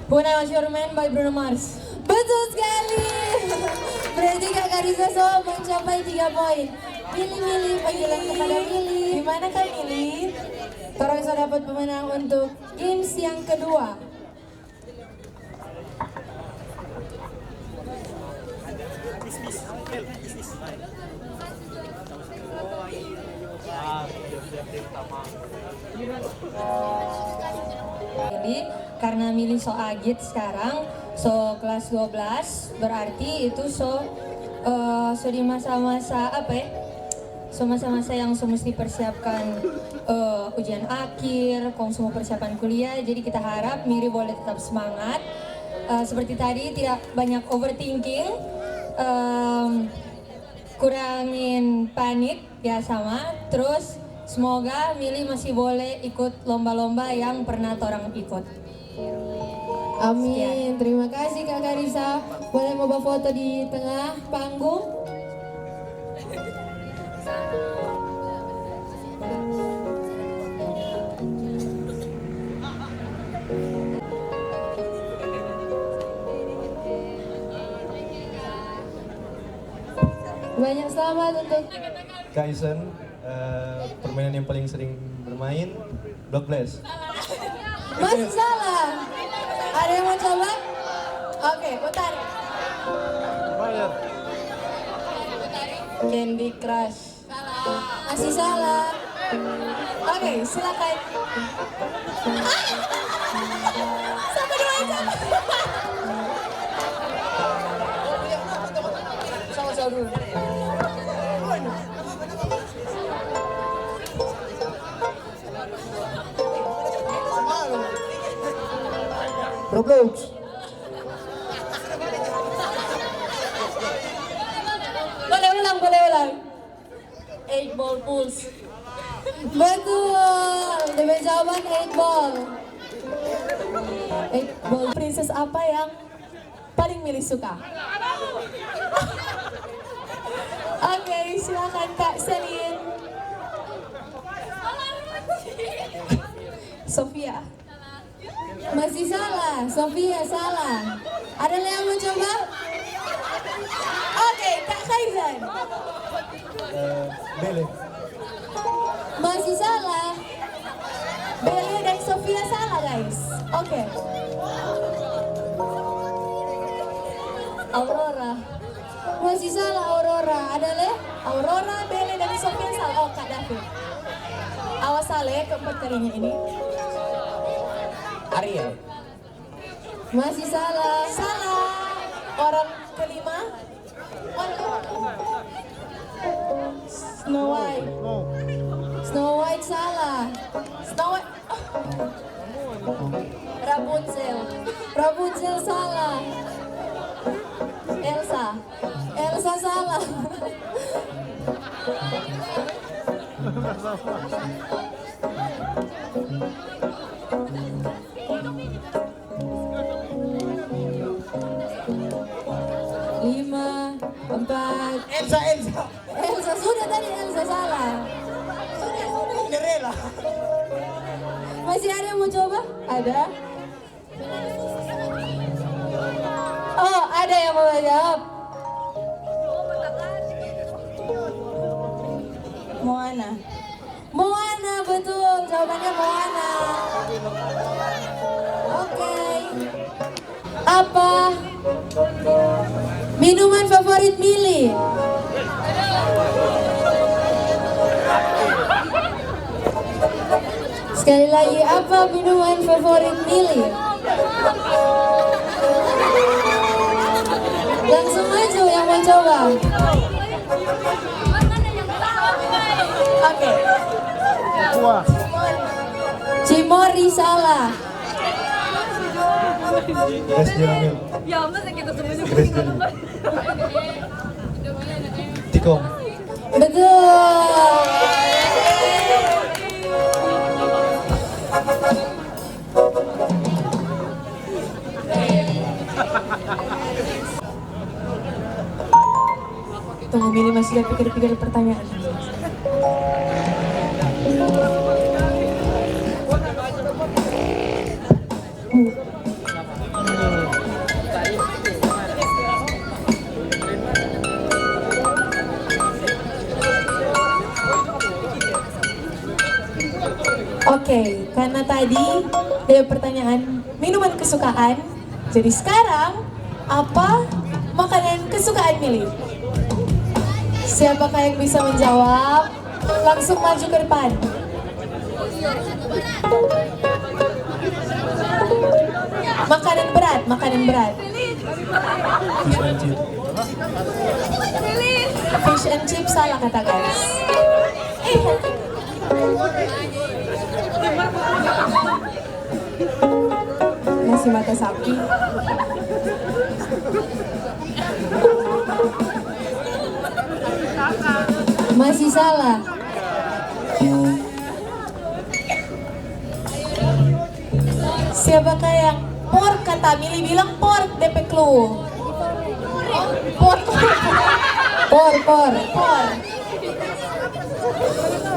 When I Was Your Man by Bruno Mars. Betul sekali. Berarti Kak Karisa so mencapai 3 poin. Milih panggilan kepada Mili. Gimana Kak Mili? Torang so dapat pemenang untuk games yang kedua. Karena Mili so agit sekarang, so kelas 12, berarti itu so di masa-masa apa ya? So masa-masa yang so mesti persiapkan ujian akhir, kong semua persiapan kuliah. Jadi kita harap Miri boleh tetap semangat. Seperti tadi, tidak banyak overthinking, kurangin panik ya sama. Terus semoga Mili masih boleh ikut lomba-lomba yang pernah orang ikut. Amin. Terima kasih Kak Karisa. Boleh mau foto di tengah panggung? Banyak selamat untuk Kaisen, permainan yang paling sering bermain, Block Blast. Masih salah. Ada yang mau coba? Oke, putar. Candy Crush. Masih salah. Oke, silakan. Sama dua sama. Sama dulu. Roblox. Boleh ulang. 8 ball pulse. Betul. Dengan jawaban 8 ball. 8 ball. Princess apa yang paling Mili suka? Oke, silakan Kak Selin. Sofia. Masih salah, Sofia salah. Ada yang mau coba? Oke, Kak Kaizan. Bele. Masih salah. Bele dan Sofia salah guys. Oke. Aurora. Masih salah Aurora. Ada Le? Aurora, Bele, dan Sofian salah. Oh, Kak David. Awas salah ya, keempat kalinya ini. Ariel. Masih salah. Salah. Orang kelima. Snow White. Snow White salah. Snow White. Rapunzel. Rapunzel salah. Elsa. Elsa salah. Lima, empat. Elsa. Elsa sudah tadi Elsa salah. Cinderella. Masih ada yang mau coba? Ada? Oh, ada yang mau jawab. Moana. Moana, betul. Jawabannya Moana. Oke. Apa minuman favorit Mili? Sekali lagi, apa minuman favorit Mili? Langsung maju yang mau coba. Oke. Cimori salah. Grace Jeremy. Ya, masa kita semuanya Grace Jeremy. Tikong. Betul. Tunggu, Mili masih pikir-pikir pertanyaan. Oke, karena tadi ada pertanyaan minuman kesukaan, jadi sekarang apa makanan kesukaan Mili? Siapakah yang bisa menjawab? Langsung maju ke depan. Makanan berat, makanan berat. Fish and chip salah kata guys. Nasi mata sapi. Masih salah. Siapakah yang pork kata Mili bilang pork DP clue. Pork. Por.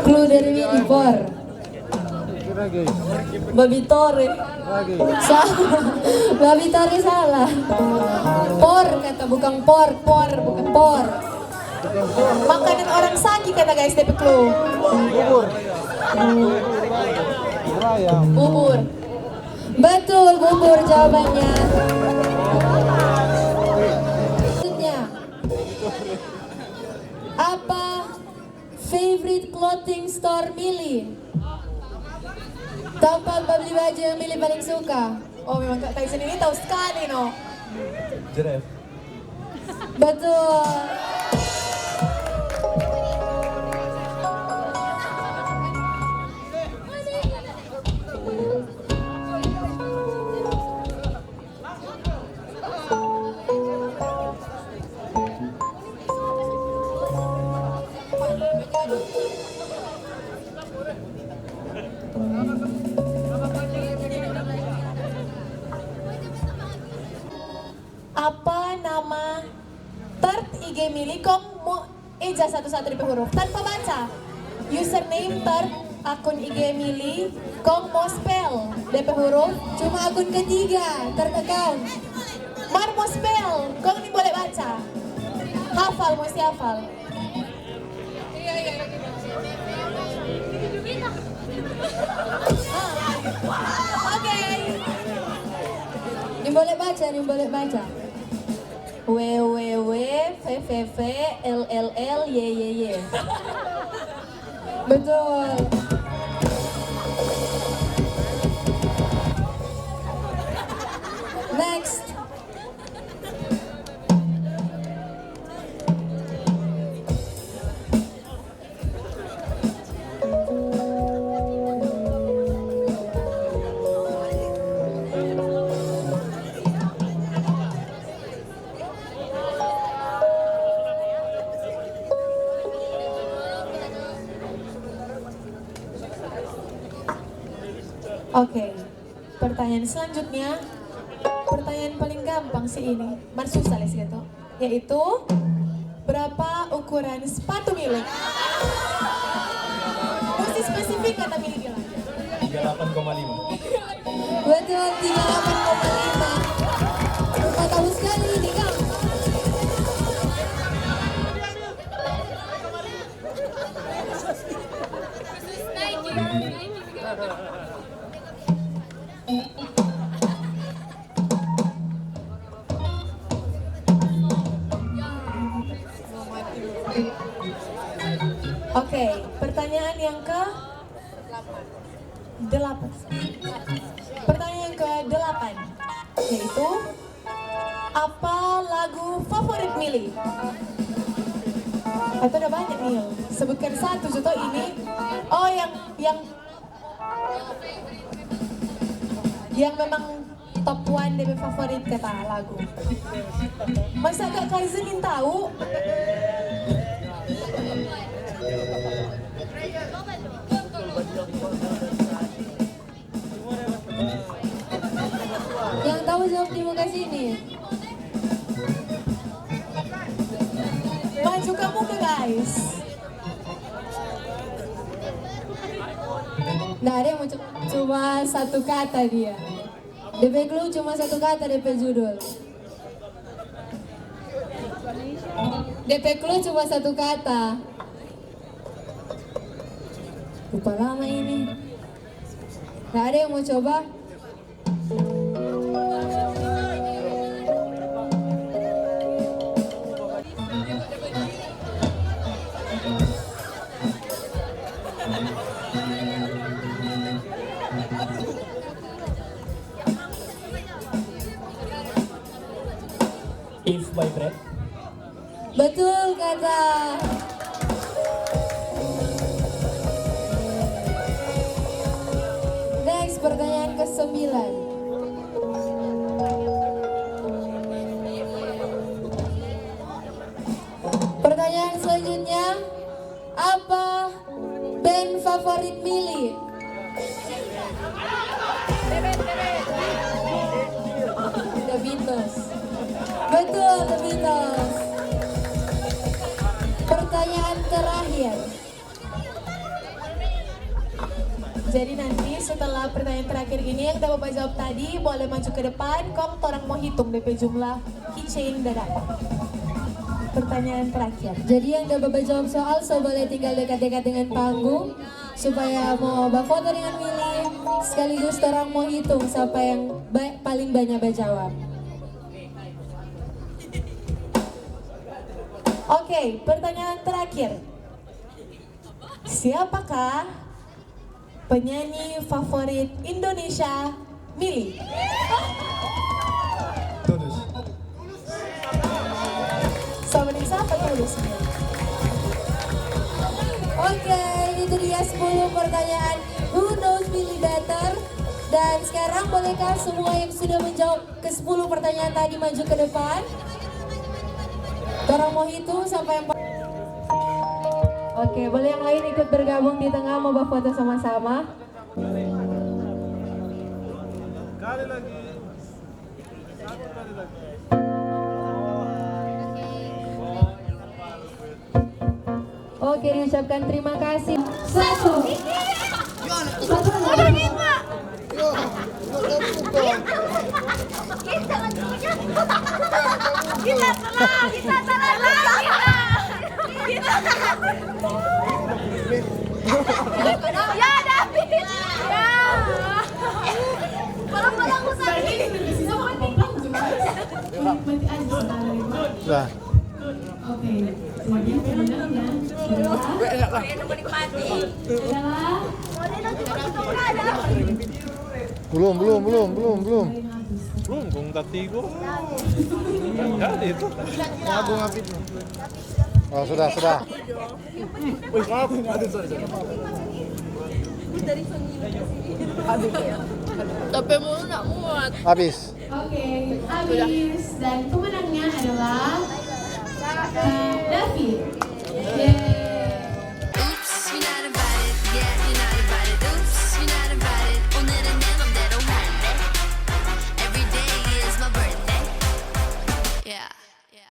Clue dari Mili, por. Babi tore. Salah. Babi Tori salah. Por kata, bukan pork. Por, bukan por. Makanan orang Sagi kata guys DP clue. Bubur. Betul, bubur jawabannya. Selanjutnya, apa favorite clothing store Mili? Tempat beli baju yang Mili paling suka. Oh, memang Kak Tyson ini tahu sekali no. Jeff. Betul. Apa nama third IG Mili? Kong mau eja satu-satu DP huruf tanpa baca. Username third akun IG Mili. Kong mau spell DP huruf. Cuma akun ketiga, third account. Mar mau spell. Kong ini boleh baca. Hafal, mesti hafal. Ini boleh baca, ini boleh baca. WWW-FFV-LLL-YYY. Betul. Next. Oke, pertanyaan selanjutnya, pertanyaan paling gampang sih ini, susah les gitu, yaitu berapa ukuran sepatu milik? Mesti spesifik kata milik bilang. 38,5. Betul, 38,5. Lupa tahu sekali ini Kang. Oke, pertanyaan yang ke-8. Pertanyaan yang ke-8 yaitu apa lagu favorit Mili? Atau ada banyak nih, sebutkan satu contoh ini. Oh, yang memang top 1 DP favorit kata lagu. Masa Kak Kaizenin tahu? Yang tahu jawab di muka sini. Maju ke muka guys. Nah, ada yang mau cuma satu kata dia. DP clue cuma satu kata DP judul. DP clue cuma satu kata. Lupa lama ini. Nah, ada yang mau coba? If by Brad. Betul kata. Next, pertanyaan ke-9. Pertanyaan selanjutnya, apa band favorit Mili? The Beatles. Betul, The Beatles. Pertanyaan terakhir. Jadi nanti setelah pertanyaan terakhir ini yang kita Bapak jawab tadi, boleh maju ke depan, orang mau hitung DP jumlah keychain udah dapat. Pertanyaan terakhir. Jadi yang udah Bapak jawab soal, boleh tinggal dekat-dekat dengan panggung supaya mau Bapak foto dengan Mili, sekaligus orang mau hitung siapa yang paling banyak berjawab. Oke, pertanyaan terakhir. Siapakah penyanyi favorit Indonesia Mili? Tulus. Sama dengan siapa Tulus? Oke, itu dia 10 pertanyaan Who Knows Mili Better. Dan sekarang bolehkah semua yang sudah menjawab ke 10 pertanyaan tadi maju ke depan? Orang mau hitung sampai yang... Oke, boleh yang lain ikut bergabung di tengah, mau foto sama-sama. Kali lagi. Oke, diucapkan terima kasih. Satu. Ya David. Ya. Parang usah ini. Sudah. Oke, jadi pemenangnya adalah Belum. Belum, Bung Tatigo. Jadi itu. Agung Apit. Oh, sudah. Wih, maaf. Sorry. Tapi mulu nak muat. Habis. Oke, habis dan pemenangnya adalah David.